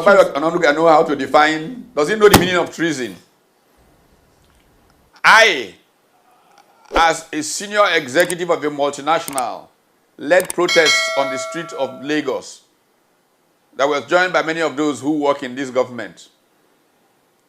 Bayo Onanuga know how to define, does he know the meaning of treason? I, as a senior executive of a multinational, led protests on the streets of Lagos that was joined by many of those who work in this government.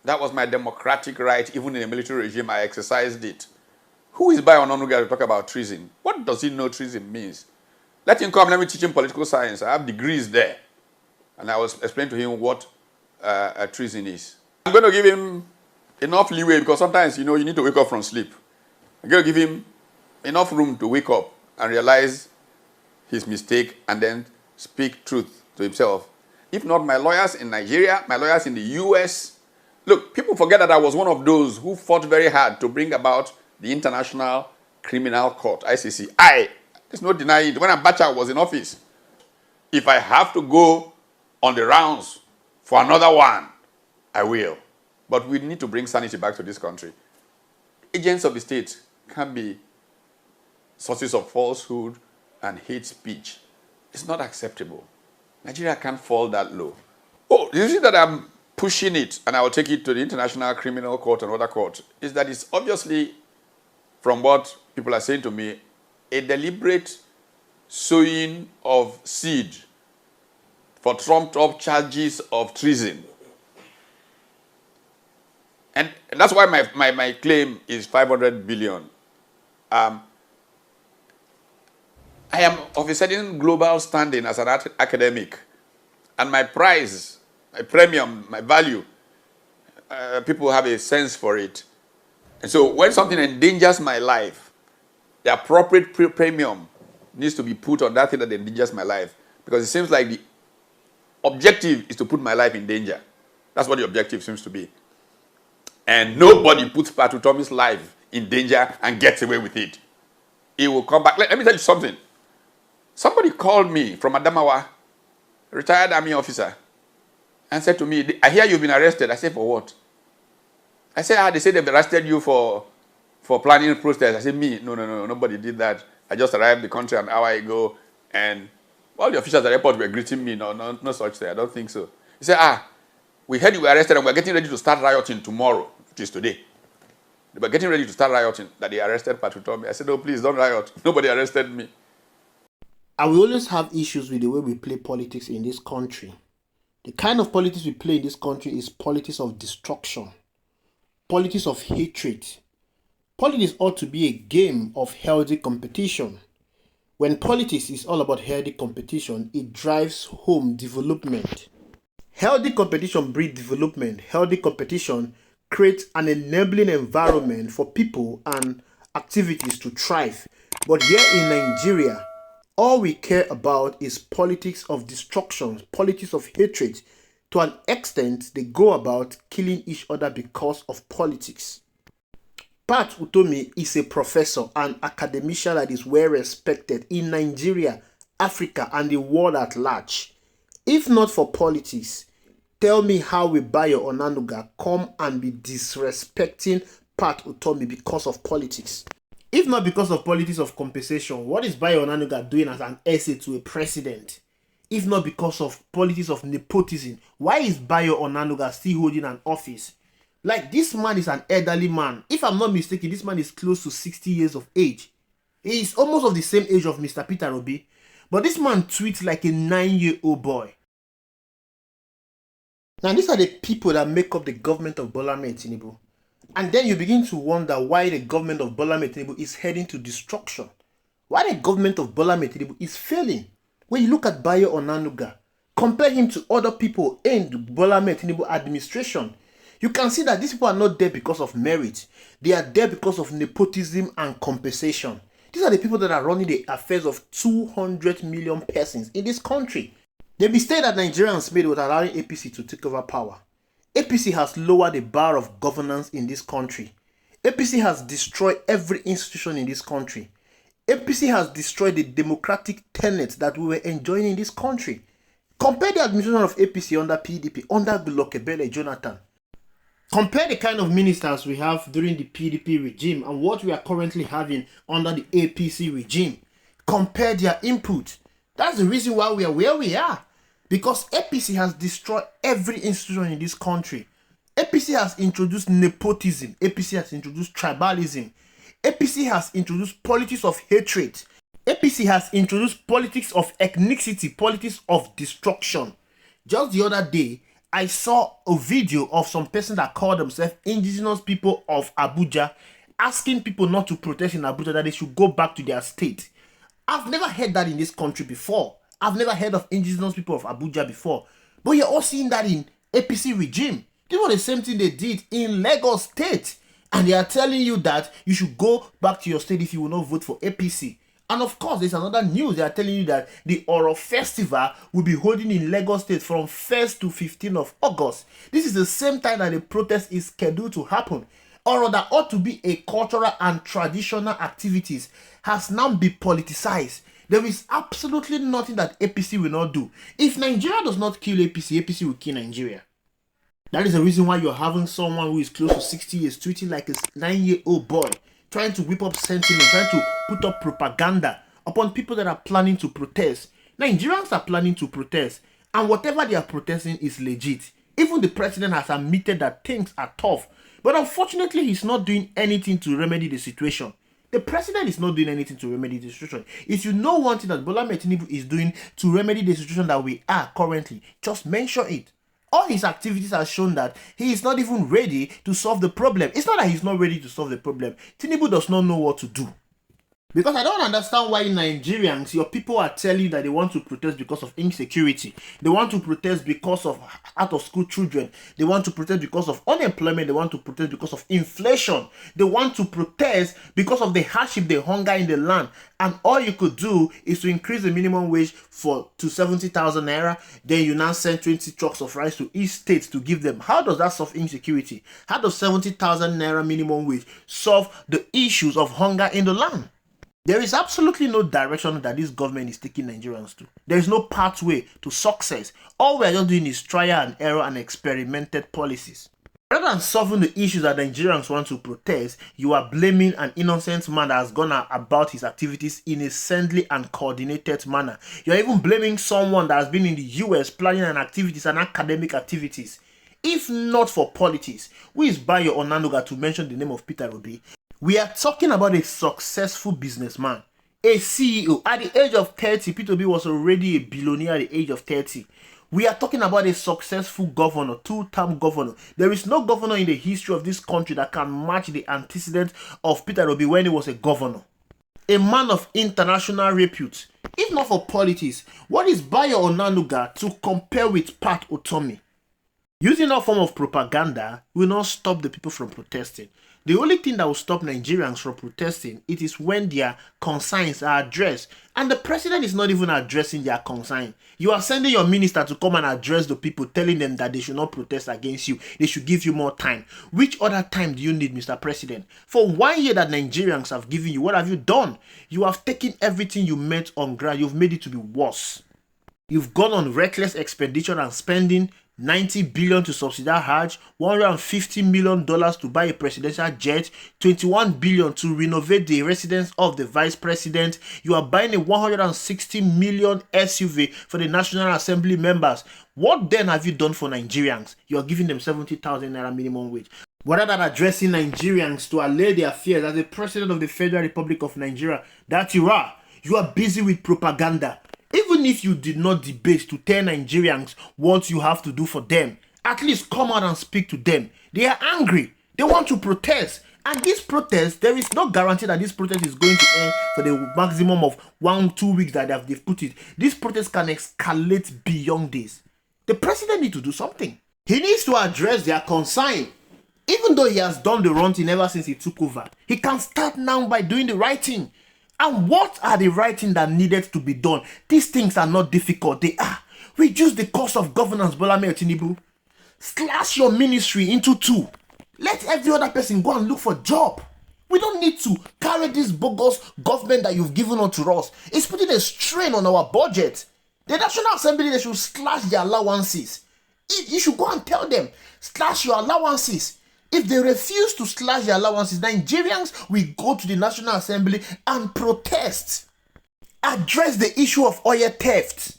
That was my democratic right. Even in a military regime, I exercised it. Who is Bayo Onanuga to talk about treason? What does he know treason means? Let him come, let me teach him political science. I have degrees there. And I will explain to him what treason is. I'm going to give him enough leeway because sometimes, you need to wake up from sleep. I'm going to give him enough room to wake up and realize his mistake and then speak truth to himself. If not, my lawyers in Nigeria, my lawyers in the US. Look, people forget that I was one of those who fought very hard to bring about the International Criminal Court, ICC. There's no denying it. When Abacha was in office, if I have to go on the rounds for another one, I will. But we need to bring sanity back to this country. Agents of the state can be sources of falsehood and hate speech. It's not acceptable. Nigeria can't fall that low. Oh, you see that I'm pushing it, and I will take it to the International Criminal Court and other courts, is that it's obviously, from what people are saying to me, a deliberate sowing of seed for trumped-up charges of treason. And that's why my claim is 500 billion. I am of a certain global standing as an academic, and my prize, my premium, my value, people have a sense for it. And so when something endangers my life, the appropriate premium needs to be put on that thing that endangers my life, because it seems like the objective is to put my life in danger. That's what the objective seems to be. And nobody puts Utomi's life in danger and gets away with it. He will come back. Let me tell you something. Somebody called me from Adamawa, retired army officer, and said to me, I hear you've been arrested. I said, for what? I said, they said they've arrested you for planning a protest. I said, me? No, nobody did that. I just arrived in the country an hour ago, and all the officials at the airport were greeting me. No such thing. I don't think so. He said, we heard you were arrested, and we're getting ready to start rioting tomorrow, which is today. They were getting ready to start rioting, that they arrested Utomi. I said, no, please, don't riot. Nobody arrested me. And we always have issues with the way we play politics in this country. The kind of politics we play in this country is politics of destruction, politics of hatred. Politics ought to be a game of healthy competition. When politics is all about healthy competition, it drives home development. Healthy competition breeds development. Healthy competition creates an enabling environment for people and activities to thrive. But here in Nigeria, all we care about is politics of destruction, politics of hatred. To an extent, they go about killing each other because of politics. Utomi is a professor and academician that is well respected in Nigeria, Africa, and the world at large. If not for politics, tell me how will Bayo Onanuga come and be disrespecting Utomi because of politics? If not because of politics of compensation, what is Bayo Onanuga doing as an essay to a president? If not because of politics of nepotism, why is Bayo Onanuga still holding an office? Like, this man is an elderly man. If I'm not mistaken, this man is close to 60 years of age. He is almost of the same age of Mr. Peter Obi. But this man tweets like a 9-year-old boy. Now, these are the people that make up the government of Bola Ahmed Tinubu. And then you begin to wonder why the government of Bola Ahmed Tinubu is heading to destruction. Why the government of Bola Ahmed Tinubu is failing. When you look at Bayo Onanuga, compare him to other people in the Bola Ahmed Tinubu administration, you can see that these people are not there because of merit. They are there because of nepotism and compensation. These are the people that are running the affairs of 200 million persons in this country. The mistake that Nigerians made with allowing APC to take over power. APC has lowered the bar of governance in this country. APC has destroyed every institution in this country. APC has destroyed the democratic tenets that we were enjoying in this country. Compare the administration of APC under PDP, under Glokebele Jonathan. Compare the kind of ministers we have during the PDP regime and what we are currently having under the APC regime. Compare their input. That's the reason why we are where we are. Because APC has destroyed every institution in this country. APC has introduced nepotism. APC has introduced tribalism. APC has introduced politics of hatred. APC has introduced politics of ethnicity, politics of destruction. Just the other day, I saw a video of some person that called themselves indigenous people of Abuja asking people not to protest in Abuja, that they should go back to their state. I've never heard that in this country before. I've never heard of indigenous people of Abuja before. But you're all seeing that in APC regime. This was the same thing they did in Lagos State. And they are telling you that you should go back to your state if you will not vote for APC. And of course, there's another news. They are telling you that the Oro Festival will be holding in Lagos State from 1st to 15th of August. This is the same time that the protest is scheduled to happen. Oro, that ought to be a cultural and traditional activities, has now been politicized. There is absolutely nothing that APC will not do. If Nigeria does not kill APC, APC will kill Nigeria. That is the reason why you're having someone who is close to 60 years tweeting like a 9-year-old boy, trying to whip up sentiment, trying to put up propaganda upon people that are planning to protest. Nigerians are planning to protest, and whatever they are protesting is legit. Even the president has admitted that things are tough, but unfortunately he's not doing anything to remedy the situation. The president is not doing anything to remedy the situation. If you know one thing that Bola Tinubu is doing to remedy the situation that we are currently, just mention it. All his activities have shown that he is not even ready to solve the problem. It's not that he's not ready to solve the problem. Tinubu does not know what to do. Because I don't understand why Nigerians, your people are telling you that they want to protest because of insecurity. They want to protest because of out-of-school children. They want to protest because of unemployment. They want to protest because of inflation. They want to protest because of the hardship, the hunger in the land. And all you could do is to increase the minimum wage to 70,000 naira. Then you now send 20 trucks of rice to each state to give them. How does that solve insecurity? How does 70,000 naira minimum wage solve the issues of hunger in the land? There is absolutely no direction that this government is taking Nigerians to. There is no pathway to success. All we are just doing is trial and error and experimented policies. Rather than solving the issues that Nigerians want to protest, you are blaming an innocent man that has gone about his activities in a saintly and coordinated manner. You are even blaming someone that has been in the US planning an activities and academic activities. If not for politics, who is Bayo Onanuga to mention the name of Peter Obi? We are talking about a successful businessman, a CEO. At the age of 30, Peter Obi was already a billionaire at the age of 30. We are talking about a successful governor, two-term governor. There is no governor in the history of this country that can match the antecedent of Peter Obi when he was a governor. A man of international repute. If not for politics, what is Bayo Onanuga to compare with Pat Utomi? Using that form of propaganda will not stop the people from protesting. The only thing that will stop Nigerians from protesting, it is when their concerns are addressed. And the president is not even addressing their concern. You are sending your minister to come and address the people, telling them that they should not protest against you. They should give you more time. Which other time do you need, Mr. President? For 1 year that Nigerians have given you, what have you done? You have taken everything you meant on ground. You've made it to be worse. You've gone on reckless expenditure and spending, 90 billion to subsidize Hajj, $150 million to buy a presidential jet, 21 billion to renovate the residence of the vice president. You are buying a 160 million SUV for the National Assembly members. What then have you done for Nigerians? You are giving them 70,000 naira minimum wage. Rather than addressing Nigerians to allay their fears as the president of the Federal Republic of Nigeria, that you are busy with propaganda. Even if you did not debate to tell Nigerians what you have to do for them, at least come out and speak to them. They are angry. They want to protest. And this protest, there is no guarantee that this protest is going to end for the maximum of 1-2 weeks that they've put it. This protest can escalate beyond this. The president needs to do something. He needs to address their concern. Even though he has done the wrong thing ever since he took over, he can start now by doing the right thing. And what are the right things that needed to be done? These things are not difficult. They are. Reduce the cost of governance, Bola Tinubu. Slash your ministry into 2. Let every other person go and look for a job. We don't need to carry this bogus government that you've given unto us. It's putting a strain on our budget. The National Assembly, they should slash their allowances. You should go and tell them, slash your allowances. If they refuse to slash their allowances, Nigerians will go to the National Assembly and protest. Address the issue of oil theft.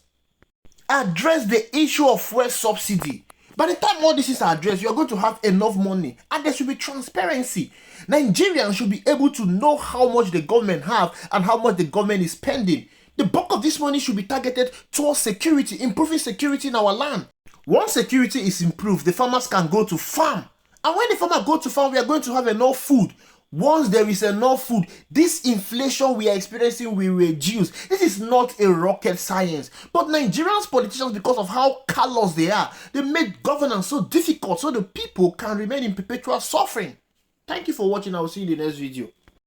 Address the issue of fuel subsidy. By the time all this is addressed, you are going to have enough money and there should be transparency. Nigerians should be able to know how much the government have and how much the government is spending. The bulk of this money should be targeted towards security, improving security in our land. Once security is improved, the farmers can go to farm. And when the farmer go to farm, we are going to have enough food. Once there is enough food, this inflation we are experiencing will reduce. This is not a rocket science. But Nigerians politicians, because of how callous they are, they make governance so difficult so the people can remain in perpetual suffering. Thank you for watching. I will see you in the next video.